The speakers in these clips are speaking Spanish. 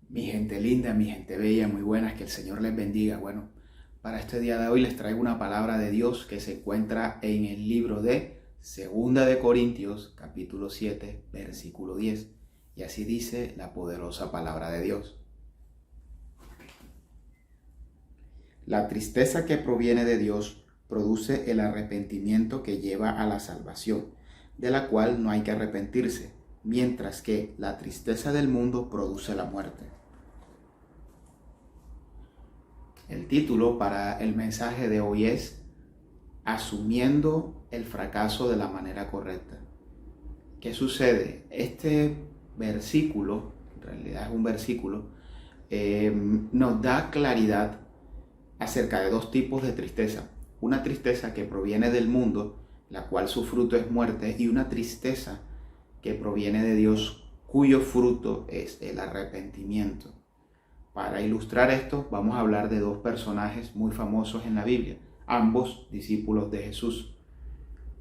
Mi gente linda, mi gente bella, muy buenas, que el Señor les bendiga. Bueno, para este día de hoy les traigo una palabra de Dios que se encuentra en el libro de Segunda de Corintios, capítulo 7, versículo 10. Y así dice la poderosa palabra de Dios. La tristeza que proviene de Dios produce el arrepentimiento que lleva a la salvación, de la cual no hay que arrepentirse, mientras que la tristeza del mundo produce la muerte. El título para el mensaje de hoy es Asumiendo el fracaso de la manera correcta. ¿Qué sucede? Este versículo, en realidad es un versículo, nos da claridad acerca de dos tipos de tristeza. Una tristeza que proviene del mundo, la cual su fruto es muerte, y una tristeza que proviene de Dios, cuyo fruto es el arrepentimiento. Para ilustrar esto, vamos a hablar de dos personajes muy famosos en la Biblia, ambos discípulos de Jesús.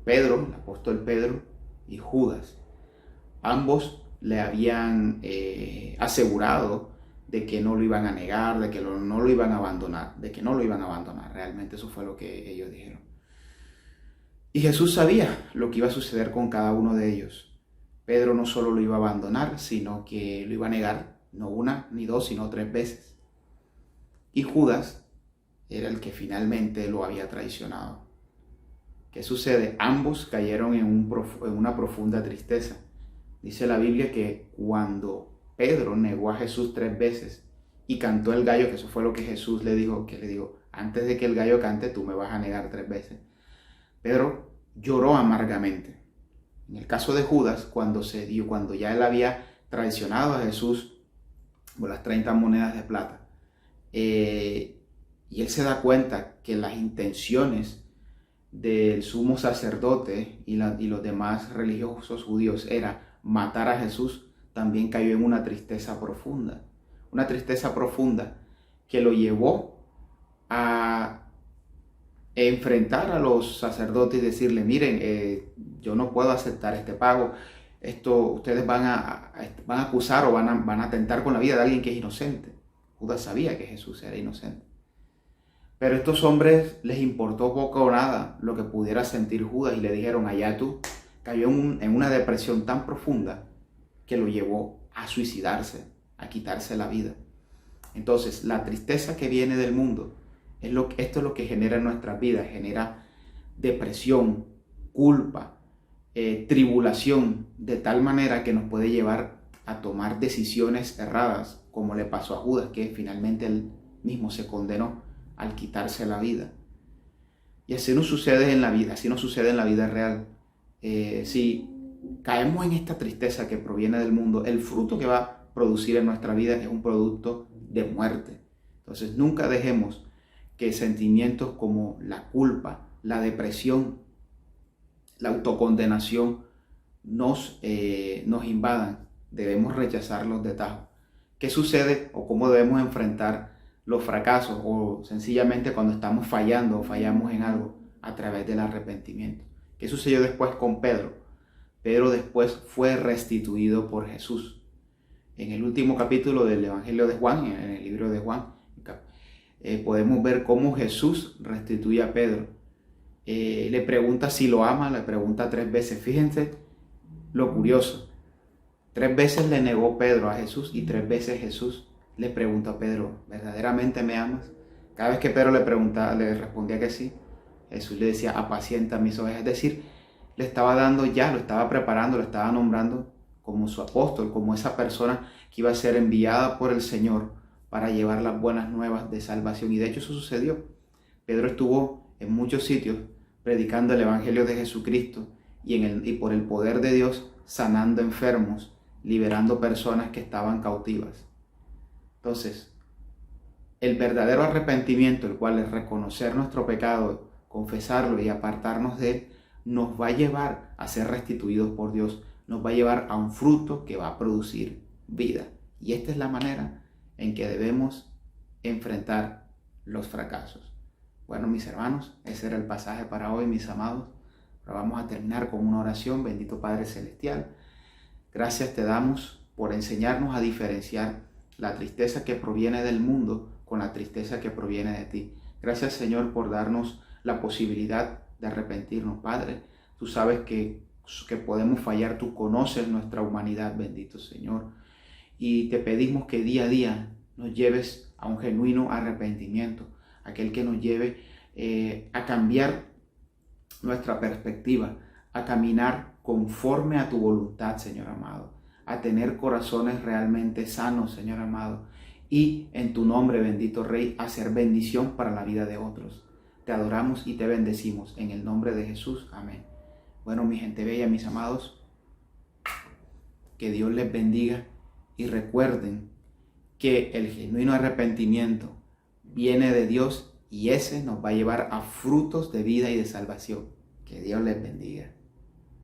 Pedro, el apóstol Pedro, y Judas. Ambos le habían asegurado de que no lo iban a negar, de que no lo iban a abandonar, Realmente eso fue lo que ellos dijeron. Y Jesús sabía lo que iba a suceder con cada uno de ellos. Pedro no solo lo iba a abandonar, sino que lo iba a negar, no una ni dos, sino 3 veces. Y Judas era el que finalmente lo había traicionado. ¿Qué sucede? Ambos cayeron en una profunda tristeza. Dice la Biblia que cuando Pedro negó a Jesús 3 veces y cantó el gallo, que eso fue lo que Jesús le dijo, antes de que el gallo cante, tú me vas a negar 3 veces. Pedro lloró amargamente. En el caso de Judas, cuando ya él había traicionado a Jesús por las 30 monedas de plata, y él se da cuenta que las intenciones del sumo sacerdote y los demás religiosos judíos era matar a Jesús, también cayó en una tristeza profunda que lo llevó a enfrentar a los sacerdotes y decirle: miren, yo no puedo aceptar este pago, ustedes van a acusar o van a atentar con la vida de alguien que es inocente. Judas sabía que Jesús era inocente. Pero a estos hombres les importó poco o nada lo que pudiera sentir Judas y le dijeron: allá tú. Cayó en una depresión tan profunda que lo llevó a suicidarse, a quitarse la vida. Entonces, la tristeza que viene del mundo, esto es lo que genera en nuestras vidas, genera depresión, culpa, tribulación, de tal manera que nos puede llevar a tomar decisiones erradas, como le pasó a Judas, que finalmente él mismo se condenó al quitarse la vida. Y así nos sucede en la vida real. Si caemos en esta tristeza que proviene del mundo, el fruto que va a producir en nuestra vida es un producto de muerte. Entonces nunca dejemos que sentimientos como la culpa, la depresión, la autocondenación nos invadan. Debemos rechazarlos de tajo. ¿Qué sucede o cómo debemos enfrentar los fracasos o sencillamente cuando estamos fallando o fallamos en algo? A través del arrepentimiento. ¿Qué sucedió después con Pedro? Pedro después fue restituido por Jesús. En el último capítulo del Evangelio de Juan, en el libro de Juan, podemos ver cómo Jesús restituye a Pedro. Le pregunta si lo ama, le pregunta 3 veces. Fíjense lo curioso. 3 veces le negó Pedro a Jesús y 3 veces Jesús le preguntó a Pedro: ¿verdaderamente me amas? Cada vez que Pedro le respondía que sí, Jesús le decía: apacienta mis ovejas. Es decir, le estaba dando ya, lo estaba preparando, lo estaba nombrando como su apóstol, como esa persona que iba a ser enviada por el Señor para llevar las buenas nuevas de salvación. Y de hecho eso sucedió. Pedro estuvo en muchos sitios predicando el Evangelio de Jesucristo y por el poder de Dios sanando enfermos, liberando personas que estaban cautivas. Entonces, el verdadero arrepentimiento, el cual es reconocer nuestro pecado, confesarlo y apartarnos de él, nos va a llevar a ser restituidos por Dios, nos va a llevar a un fruto que va a producir vida. Y esta es la manera en que debemos enfrentar los fracasos. Bueno, mis hermanos, ese era el pasaje para hoy, mis amados. Ahora vamos a terminar con una oración. Bendito Padre Celestial, gracias te damos por enseñarnos a diferenciar la tristeza que proviene del mundo con la tristeza que proviene de ti. Gracias, Señor, por darnos la posibilidad de arrepentirnos, Padre. Tú sabes que podemos fallar, tú conoces nuestra humanidad, bendito Señor. Y te pedimos que día a día nos lleves a un genuino arrepentimiento, aquel que nos lleve a cambiar nuestra perspectiva, a caminar conforme a tu voluntad, Señor amado, a tener corazones realmente sanos, Señor amado, y en tu nombre, bendito Rey, a ser bendición para la vida de otros. Te adoramos y te bendecimos en el nombre de Jesús. Amén. Bueno, mi gente bella, mis amados, que Dios les bendiga y recuerden que el genuino arrepentimiento viene de Dios y ese nos va a llevar a frutos de vida y de salvación. Que Dios les bendiga.